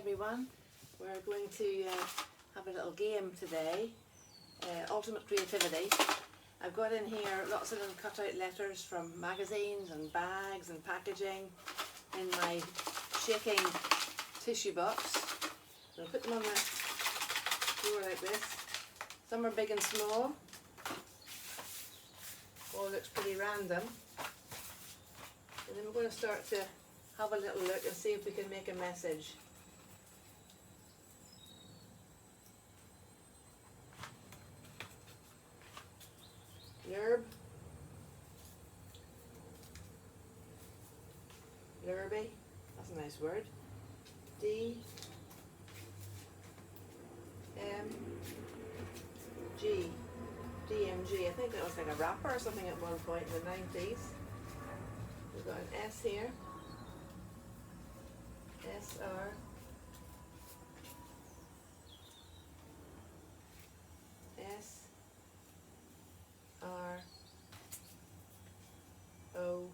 everyone. We're going to have a little game today, Ultimate Creativity. I've got in here lots of little cut-out letters from magazines and bags and packaging in my shaking tissue box. I'll put them on the floor like this. Some are big and small. All looks pretty random. And then we're going to start to have a little look and see if we can make a message. Lurby, that's a nice word. DMG, I think that was like a rapper or something at one point in the 90s. We've got an S here. SR. SRO.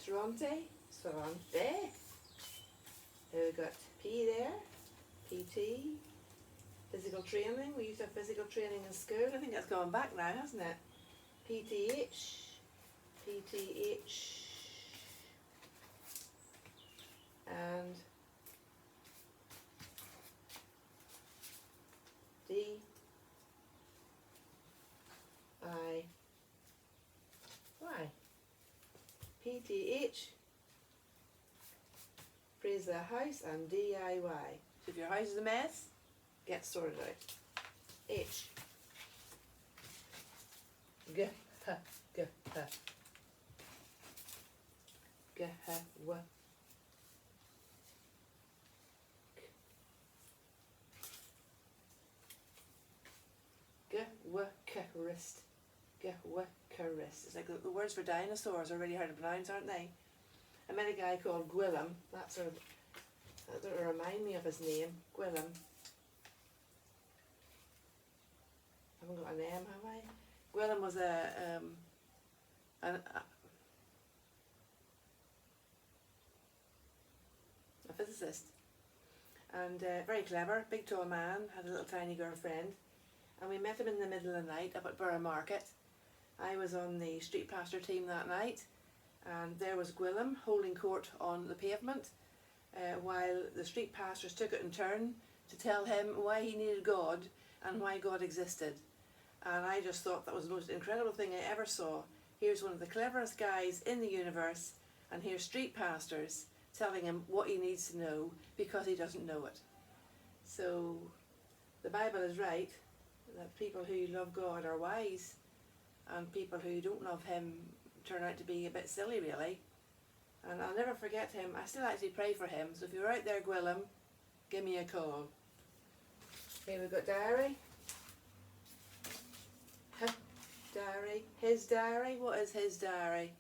Srante. We've got P there, PT, physical training. We used to have physical training in school. I think that's gone back now, hasn't it? PTH, and DIY. PTH, praise the house, and DIY. So if your house is a mess, get sorted out. H. G, h, g, h. G, h, w. G, w, k, wrist. G, w, k, wrist. It's like the words for dinosaurs are really hard to pronounce, aren't they? I met a guy called Gwillem. That sort of remind me of his name. Gwillem. I haven't got an M, have I? Gwillem was a physicist, and very clever, big tall man, had a little tiny girlfriend, and we met him in the middle of the night up at Borough Market. I was on the street pastor team that night, and there was Gwillem holding court on the pavement while the street pastors took it in turn to tell him why he needed God and why God existed. And I just thought that was the most incredible thing I ever saw. Here's one of the cleverest guys in the universe, and here's street pastors telling him what he needs to know because he doesn't know it. So the Bible is right, that people who love God are wise, and people who don't love him turn out to be a bit silly, really. And I'll never forget him. I still actually pray for him. So if you're out there, Gwillem, give me a call. Okay, we've got diary. Diary. His diary. What is his diary?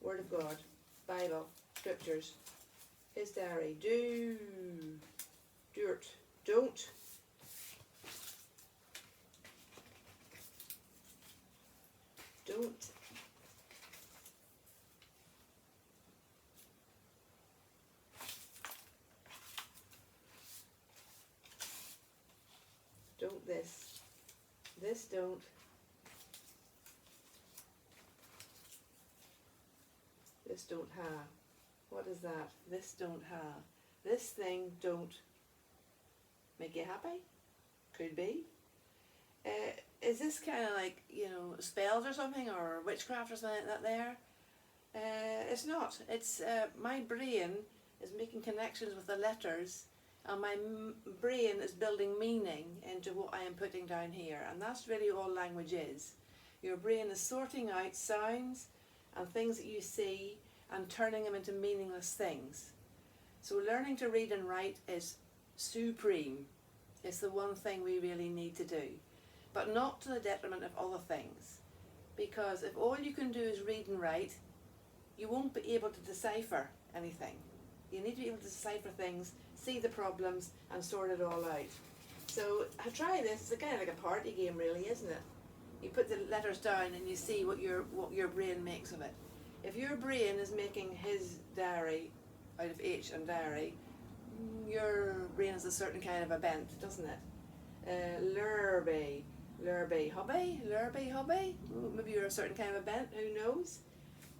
Word of God. Bible. Scriptures. His diary. Do. Dirt. Don't. Don't. Don't this. This don't. This don't have. What is that? This don't have. This thing don't make you happy? Could be. Is this kind of like, you know, spells or something, or witchcraft or something like that there? It's not. It's my brain is making connections with the letters, and my brain is building meaning into what I am putting down here. And that's really all language is. Your brain is sorting out sounds and things that you see and turning them into meaningless things. So learning to read and write is supreme. It's the one thing we really need to do. But not to the detriment of other things. Because if all you can do is read and write, you won't be able to decipher anything. You need to be able to decipher things, see the problems, and sort it all out. So try this. It's kind of like a party game, really, isn't it? You put the letters down and you see what your brain makes of it. If your brain is making his diary out of H and diary, your brain has a certain kind of a bent, doesn't it? Lurby hobby. Ooh, maybe you're a certain kind of a bent, who knows?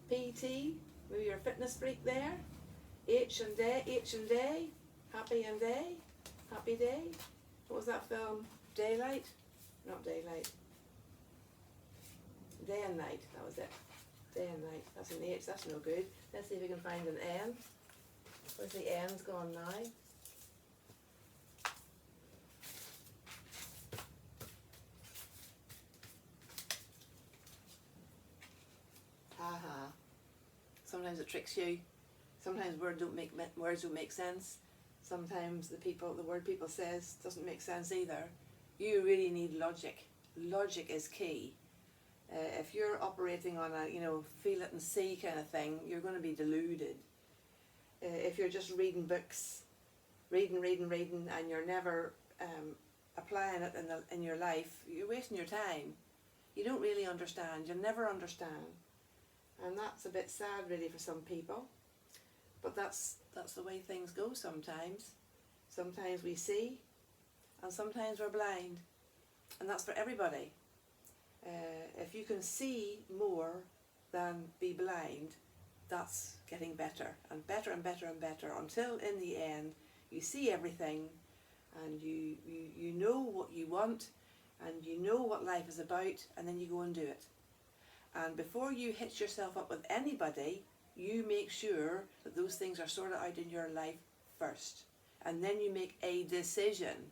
PT, maybe you're a fitness freak there. H and day, happy day. What was that film? Daylight? Not Daylight. Day and Night, that was it. Day and Night, that's an H, that's no good. Let's see if we can find an N. Where's the N's gone now? Haha. Sometimes it tricks you. Sometimes words don't make sense. Sometimes the word people says doesn't make sense either. You really need logic. Logic is key. If you're operating on a feel it and see kind of thing, you're going to be deluded. If you're just reading books, reading, and you're never applying it in your life, you're wasting your time. You don't really understand. You'll never understand, and that's a bit sad, really, for some people. But that's the way things go sometimes. Sometimes we see, and sometimes we're blind, and that's for everybody. If you can see more than be blind, that's getting better and better and better and better, until in the end you see everything, and you know what you want, and you know what life is about, and then you go and do it. And before you hitch yourself up with anybody, you make sure that those things are sorted out in your life first, and then you make a decision,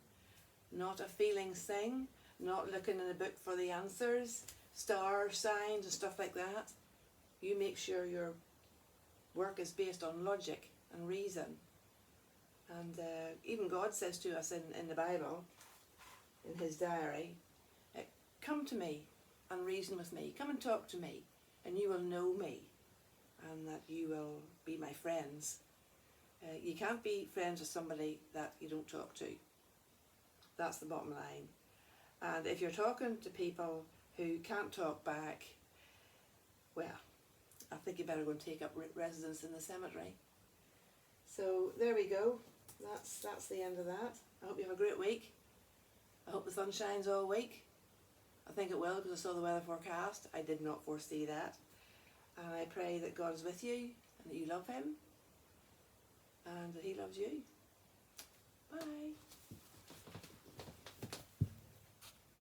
not a feelings thing, not looking in a book for the answers, star signs and stuff like that. You make sure your work is based on logic and reason. And even God says to us in the Bible, in his diary, come to me and reason with me. Come and talk to me, and you will know me, and that you will be my friends. You can't be friends with somebody that you don't talk to. That's the bottom line. And if you're talking to people who can't talk back, well, I think you better go and take up residence in the cemetery. So there we go. That's the end of that. I hope you have a great week. I hope the sun shines all week. I think it will, because I saw the weather forecast. I did not foresee that. And I pray that God is with you, and that you love him, and that he loves you. Bye.